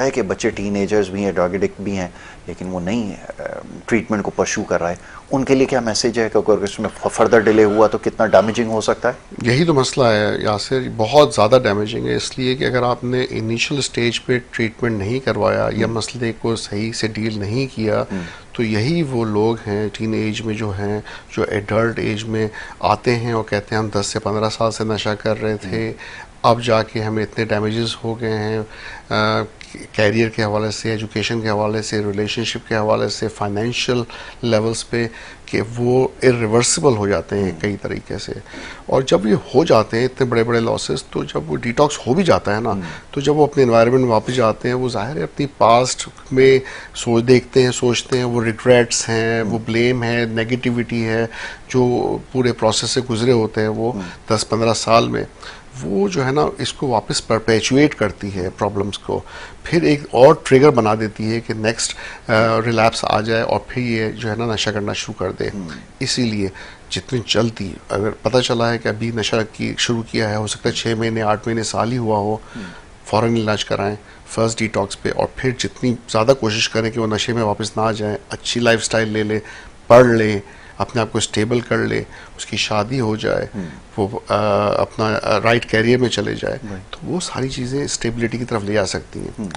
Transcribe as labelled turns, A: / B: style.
A: है कि बच्चे टीनेजर्स भी हैं, ड्रग एडिक्ट भी हैं, लेकिन वो नहीं ट्रीटमेंट को परस्यू कर रहा है, उनके लिए क्या मैसेज है कि अगर इसमें फर्दर डिले हुआ तो कितना डैमेजिंग हो सकता है?
B: यही तो मसला है यासिर, बहुत ज़्यादा डैमेजिंग है, इसलिए कि अगर आपने इनिशियल स्टेज पे ट्रीटमेंट नहीं करवाया या मसले को सही से डील नहीं किया, तो यही वो लोग हैं टीन एज में जो हैं, जो एडल्ट एज में आते हैं और कहते हैं हम 10 से 15 साल से नशा कर रहे थे, अब जाके हमें इतने डैमेजेस हो गए हैं कैरियर के हवाले से, एजुकेशन के हवाले से, रिलेशनशिप के हवाले से, फाइनेंशियल लेवल्स पे, कि वो इरिवर्सिबल हो जाते हैं कई तरीके से। और जब ये हो जाते हैं इतने बड़े बड़े लॉसेस, तो जब वो डिटॉक्स हो भी जाता है ना, तो जब वो अपने एनवायरनमेंट में वापस जाते हैं, वो ज़ाहिर है अपनी पास्ट में देखते हैं, सोचते हैं, वो रिग्रेट्स हैं, वो ब्लेम है, नेगेटिविटी है, जो पूरे प्रोसेस से गुजरे होते हैं वो 10-15 साल में, वो जो है ना इसको वापस परपेचुएट करती है प्रॉब्लम्स को, फिर एक और ट्रिगर बना देती है कि नेक्स्ट रिलैप्स आ जाए और फिर ये जो है ना नशा करना शुरू कर दे। इसीलिए जितनी जल्दी, अगर पता चला है कि अभी नशा की शुरू किया है, हो सकता है 6 महीने 8 महीने साल ही हुआ हो, फ़ौरन इलाज कराएं फर्स्ट डिटॉक्स पे, और फिर जितनी ज़्यादा कोशिश करें कि वो नशे में वापस ना आ जाएं, अच्छी लाइफस्टाइल ले लें, पढ़ लें, अपने आप को स्टेबल कर ले, उसकी शादी हो जाए, वो अपना राइट कैरियर में चले जाए, तो वो सारी चीज़ें स्टेबिलिटी की तरफ ले जा सकती हैं।